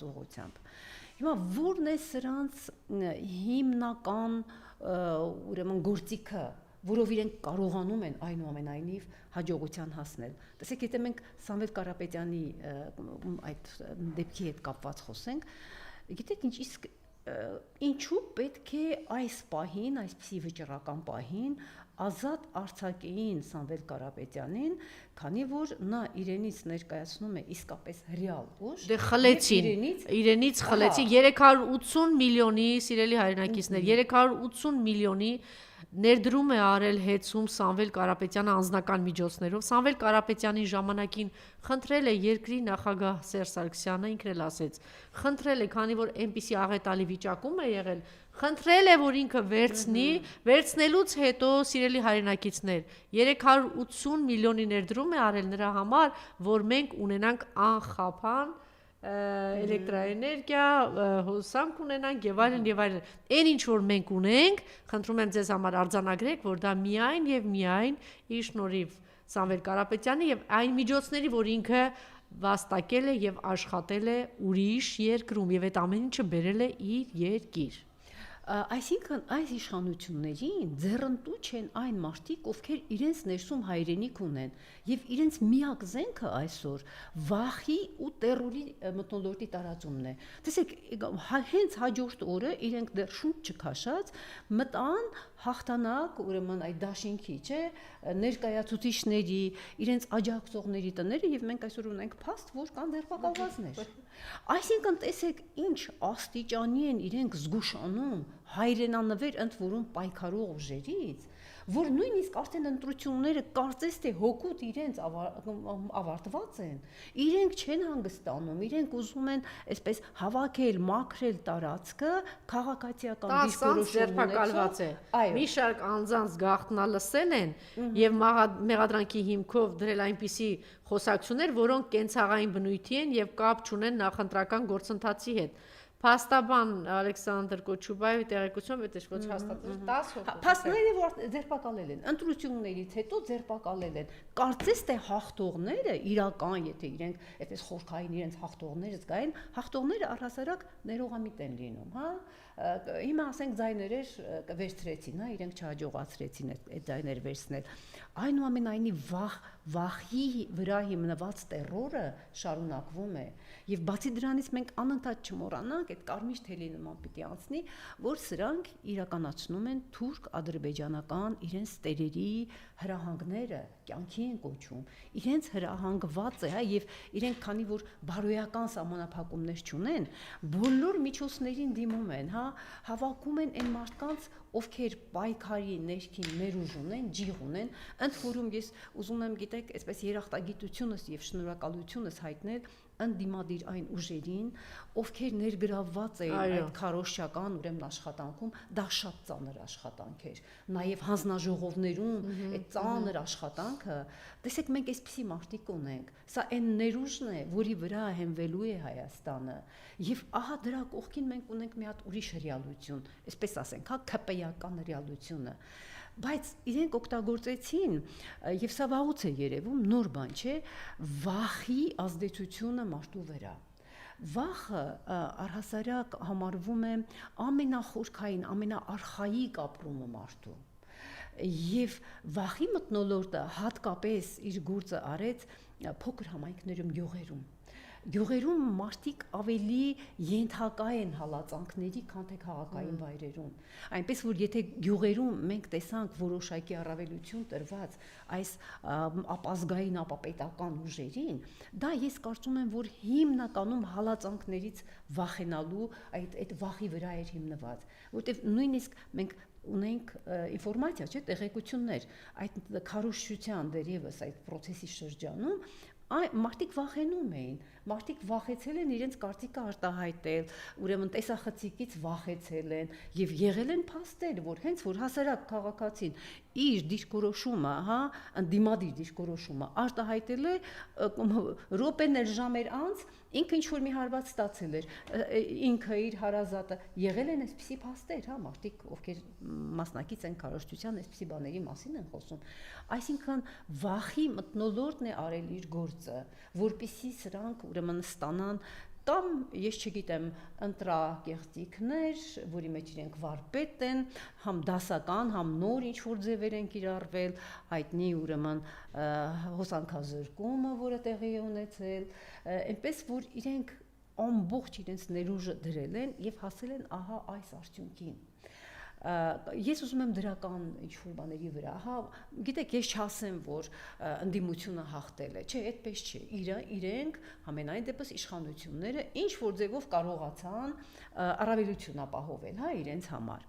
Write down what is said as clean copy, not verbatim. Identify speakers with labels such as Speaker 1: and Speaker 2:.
Speaker 1: ուղղությամբ։ Հիմա ո՞րն է սրանց հիմնական ուրեմն գործիքը, որով իրենք կարողանում են այնուամենայնիվ հաջողության հասնել։ Տեսեք, եթե մենք Սամվել Կարապետյանի այդ դեպքի հետ կապված խոսենք, գիտեք ինչ, իսկ ինչու պետք է այս պահին, այսպիսի վճռական պահին ազատ արձակեին Սամվել Կարապետյանին, քանի որ նա իրենից ներկայացնում է իսկապես ռեալ ուժ։
Speaker 2: Դե խլեցին, իրենից խլեցին 380 միլիոնի, սիրելի հայրենակիցներ, 380 միլիոնի ներդրում է արել հեծում Սամվել Կարապետյանը անձնական միջոցներով։ Սամվել Կարապետյանի ժամանակին խնդրել է երկրի նախագահ Սերժ Սարգսյանը, ինքն էլ ասեց, խնդրել է, քանի որ այնպիսի աղետալի վիճակում է եղել, խնդրել է, որ ինքը վերցնի, վերցնելուց հետո, սիրելի հայրենակիցներ, 380 միլիոնի ներդրում է արել նրա համար, որ մենք ունենանք անխափան էլեկտրաէներգիա, հոսանք ունենանք եւ այլն եւ այլն։ Այն ինչ որ մենք ունենք, խնդրում եմ ձեզ համար արձանագրեք, որ դա միայն եւ միայն իր շնորհիվ Սամվել Կարապետյանի եւ այն միջոցների, որ ինքը վաստակել է եւ աշխատել է ուրիշ երկրում եւ այդ ամեն ինչը բերել է իր երկիր։
Speaker 1: Այսինքն այս իշխանություններին ձեռնտու չեն այն մարդիկ, ովքեր իրենց ներսում հայրենիք ունեն եւ իրենց միակ զենքը այսօր վախի ու տերորի մթնոլորտի տարածումն է։ Տեսեք, հենց հաջորդ օրը իրենք դեռ շունչ չքաշած մտան հաղթանակ, ուրեմն այդ դաշինքի, չէ, ներկայացուցիչների, իրենց աջակցողների տները եւ մենք այսօր ունենք փաստ, որ կան ձերբակալվածներ։ Այսինքն տեսեք, ինչ աստիճանի են իրենք զգուշանում հայրենանվեր ընդ որում պայքարող ուժերից, որ նույնիսկ արդեն ընտրությունները կարծես թե հոգուտ իրենց ավարտված են, իրենք չեն հանգստանում, իրենք ուզում են այսպես հավաքել, մաքրել տարածքը, քաղաքացիական
Speaker 2: դիրքորոշումներով մի շարք անձանց գաղտնալսել են եւ մեղադրանքի հիմքով դրել այնպիսի խոսակցություններ, որոնք կենցաղային բնույթի են եւ կապ չունեն նախընտրական գործընթացի հետ։ Փաստաբան Ալեքսանդր Կոչուբաևի տեղեկությամբ այդ ոչ հաստատվել 10 հոգի։
Speaker 1: Փաստները որ ձերբակալել են, ընտրություններից հետո ձերբակալել են։ Կարծես թե հաղթողները իրական, եթե իրենք այդպես խորքային իրենց հաղթողները զգային, հաղթողները առհասարակ ներողամիտ են լինում, հա։ Հիմա ասենք ձայներեր վերցրեցին, հա, իրենք չհաջողացրեցին այդ ձայները վերցնել։ Այնուամենայնիվ վախի վրա հիմնված տերորը շարունակվում է եւ բացի դրանից մենք անընդհատ չմոռանանք այդ կարմիր թելի նման պիտի անցնի, որ սրանք իրականացնում են թուրք-ադրբեջանական իրենց տերերի հրահանգները, կյանքի են կոչում, իրենց հրահանգված է, հա, եւ իրենք քանի որ բարոյական սահմանափակումներ չունեն, բոլոր միջոցներին դիմում են, հա, հավաքում են այն մարդկանց, ովքեր պայքարի ներքին ներուժ ունեն, ջիղ ունեն, ընդ որում ես ուզում եմ, գիտեք, այսպես երախտագիտությունս եւ շնորհակալությունս հայտնել ընդդիմադիր այն ուժերին, ովքեր ներգրավված էին այդ քարոզչական ուրեմն աշխատանքում, դա շատ ծանր աշխատանք էր, նաև հանձնաժողովներում այդ ծանր աշխատանքը, տեսեք մենք այսպիսի մարդիկ ունենք, սա այն ներուժն է, որի վրա հենվելու է Հայաստանը, եւ ահա դրա կողքին մենք ունենք մի հատ ուրիշ ռեալություն, այսպես ասենք, հա, ԿՊ-ական ռեալությունը, բայց իրենք օգտագործեցին եւ սա վաղուց է երևում, նոր բան չէ, վախի ազդեցությունը մարդու վրա։ Վախը առհասարակ համարվում է ամենախորքային, ամենաարխայիկ ապրումը մարդու։ Եվ վախի մթնոլորտը հատկապես իր գործը արեց փոքր համայնքներում, գյուղերում մարդիկ ավելի ենթակա են հալածանքների, քան թե քաղաքային վայրերում։ Այնպես որ եթե գյուղերում մենք տեսանք որոշակի առավելություն տրված այս ապազգային ապապետական ուժերին, դա ես կարծում եմ, որ հիմնականում հալածանքներից վախենալու այդ վախի վրա էր հիմնված, որտեղ նույնիսկ մենք ունենք ինֆորմացիա, չէ, տեղեկություններ այդ քարոզչության դերևս այդ process-ի շրջանում մարդիկ վախենում էին, մարդիկ վախեցել են իրենց կարծիքը արտահայտել, ուրեմն տեսախցիկից վախեցել են եւ եղել են փաստեր, որ հենց որ հասարակ քաղաքացին իր դիրքորոշումը, հա, ընդդիմադիր դիրքորոշումը արտահայտել է րոպեներ ժամեր անց, ինքը ինչ որ մի հարված ստացել էր, ինքը իր հարազատը եղել են այսպիսի փաստեր, հա, մարդիկ ովքեր մասնակից են քարոզչության այսպիսի բաների մասին են խոսում, այսինքն վախի մթնոլորտն է արել իր գործը, որպեսզի սրանք ուրեմն ստանան կամ ես չգիտեմ ընտրակեղծիքներ, որի մեջ իրենք վարպետ են, համ դասական, համ նոր ինչ որ ձևեր են կիրառվել, հայտնի ուրեմն հոսանքազրկումը, որը տեղի է ունեցել, այնպես որ իրենք ամբողջ իրենց ներուժը դրել են եւ հասել են ահա այս արդյունքին։ Ես ուզում եմ դրական ինչ-որ բաների վրա, գիտեք, ես չասեմ, որ ընդդիմությունը հաղթել է, չէ, այդպես չէ, իրենք ամենայն դեպս իշխանությունները ինչ որ ձևով կարողացան առավելություն ապահովել, իրենց համար։